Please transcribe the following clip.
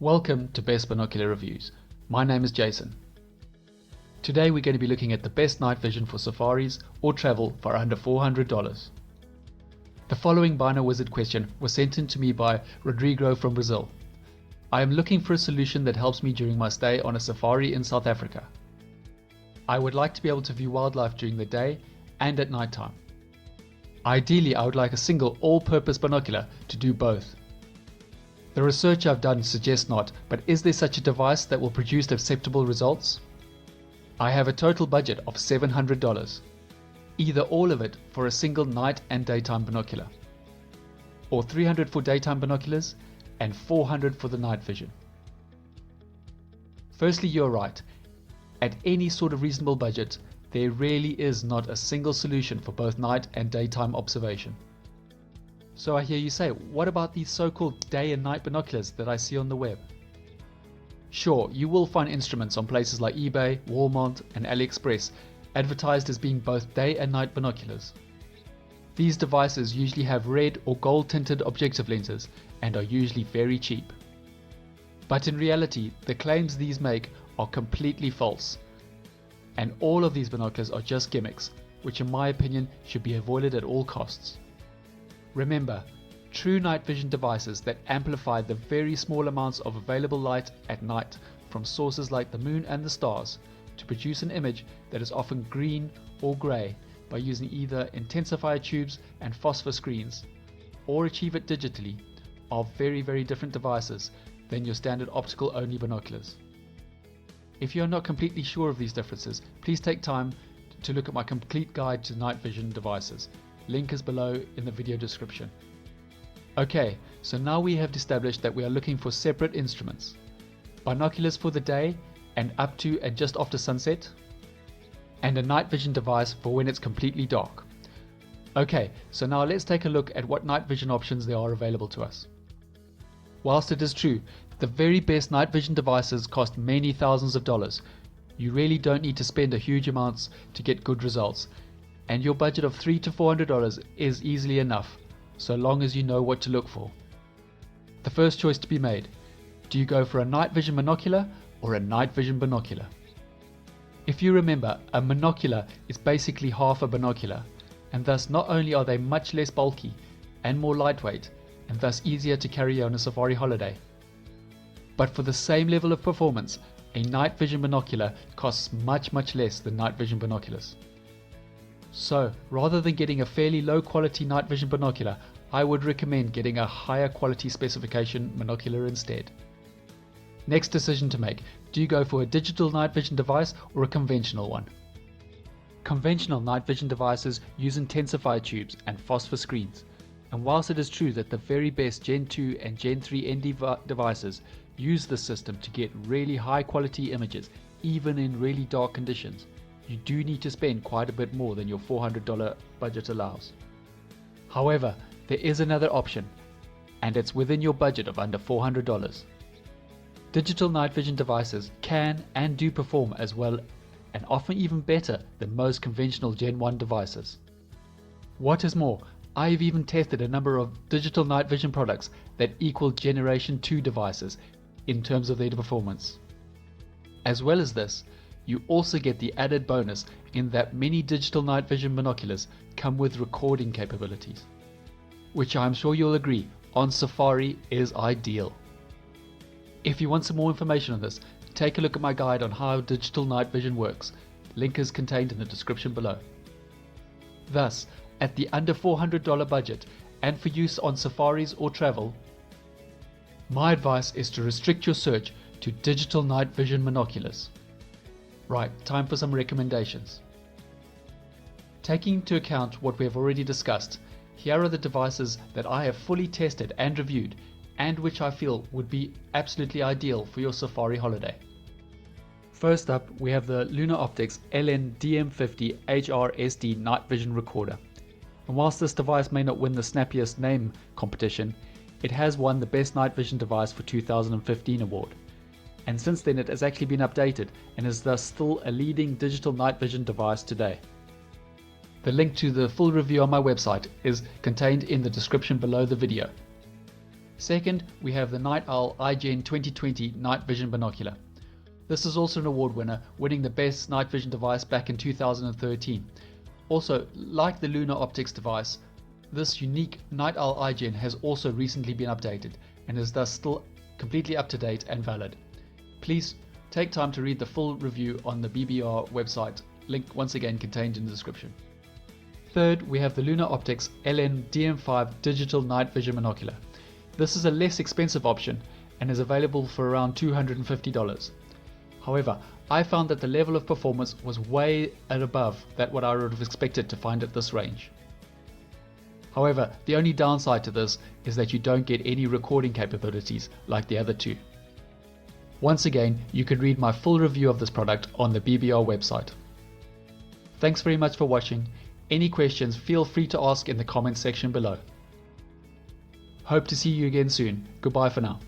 Welcome to Best Binocular Reviews. My name is Jason. Today we're going to be looking at the best night vision for safaris or travel for under $400. The following Bino Wizard question was sent in to me by Rodrigo from Brazil. I am looking for a solution that helps me during my stay on a safari in South Africa. I would like to be able to view wildlife during the day and at night time. Ideally, I would like a single all-purpose binocular to do both. The research I've done suggests not, but is there such a device that will produce acceptable results? I have a total budget of $700, either all of it for a single night and daytime binocular, or $300 for daytime binoculars and $400 for the night vision. Firstly, you're right. At any sort of reasonable budget, there really is not a single solution for both night and daytime observation. So I hear you say, what about these so-called day and night binoculars that I see on the web? Sure, you will find instruments on places like eBay, Walmart and AliExpress advertised as being both day and night binoculars. These devices usually have red or gold tinted objective lenses and are usually very cheap. But in reality, the claims these make are completely false. And all of these binoculars are just gimmicks, which in my opinion should be avoided at all costs. Remember, true night vision devices that amplify the very small amounts of available light at night from sources like the moon and the stars to produce an image that is often green or grey by using either intensifier tubes and phosphor screens, or achieve it digitally, are very different devices than your standard optical only binoculars. If you are not completely sure of these differences, please take time to look at my complete guide to night vision devices. Link is below in the video description. Okay, so now we have established that we are looking for separate instruments. Binoculars for the day and up to and just after sunset, and a night vision device for when it's completely dark. Okay, so now let's take a look at what night vision options there are available to us. Whilst it is true, the very best night vision devices cost many thousands of dollars, you really don't need to spend a huge amounts to get good results, and your budget of $300 to $400 is easily enough, so long as you know what to look for. The first choice to be made: do you go for a night vision monocular or a night vision binocular? If you remember, a monocular is basically half a binocular, and thus not only are they much less bulky and more lightweight, and thus easier to carry on a safari holiday, but for the same level of performance, a night vision binocular costs much less than night vision binoculars. So rather than getting a fairly low quality night vision binocular, I would recommend getting a higher quality specification monocular instead. Next decision to make: do you go for a digital night vision device or a conventional one? Conventional night vision devices use intensifier tubes and phosphor screens, and whilst it is true that the very best Gen 2 and Gen 3 ND devices use this system to get really high quality images even in really dark conditions, you do need to spend quite a bit more than your $400 budget allows. However, there is another option, and it's within your budget of under $400. Digital night vision devices can and do perform as well, and often even better than most conventional Gen 1 devices. What is more, I've even tested a number of digital night vision products that equal Generation 2 devices in terms of their performance. As well as this, you also get the added bonus in that many digital night vision binoculars come with recording capabilities, which I'm sure you'll agree on safari is ideal. If you want some more information on this, take a look at my guide on how digital night vision works. Link is contained in the description below. Thus, at the under $400 budget and for use on safaris or travel, my advice is to restrict your search to digital night vision monoculars. Right, time for some recommendations. Taking into account what we have already discussed, here are the devices that I have fully tested and reviewed, and which I feel would be absolutely ideal for your safari holiday. First up, we have the Lunar Optics LN-DM50 HRSD night vision recorder. And whilst this device may not win the snappiest name competition, it has won the Best Night Vision Device for 2015 award. And since then it has actually been updated and is thus still a leading digital night vision device today. The link to the full review on my website is contained in the description below the video. Second, we have the Night Owl iGen 2020 Night Vision Binocular. This is also an award winner, winning the best night vision device back in 2013. Also, like the Lunar Optics device, this unique Night Owl iGen has also recently been updated and is thus still completely up to date and valid. Please take time to read the full review on the BBR website, link once again contained in the description. Third, we have the Lunar Optics LN DM5 Digital Night Vision Monocular. This is a less expensive option and is available for around $250. However, I found that the level of performance was way and above that what I would have expected to find at this range. However, the only downside to this is that you don't get any recording capabilities like the other two. Once again, you can read my full review of this product on the BBR website. Thanks very much for watching. Any questions, feel free to ask in the comments section below. Hope to see you again soon. Goodbye for now.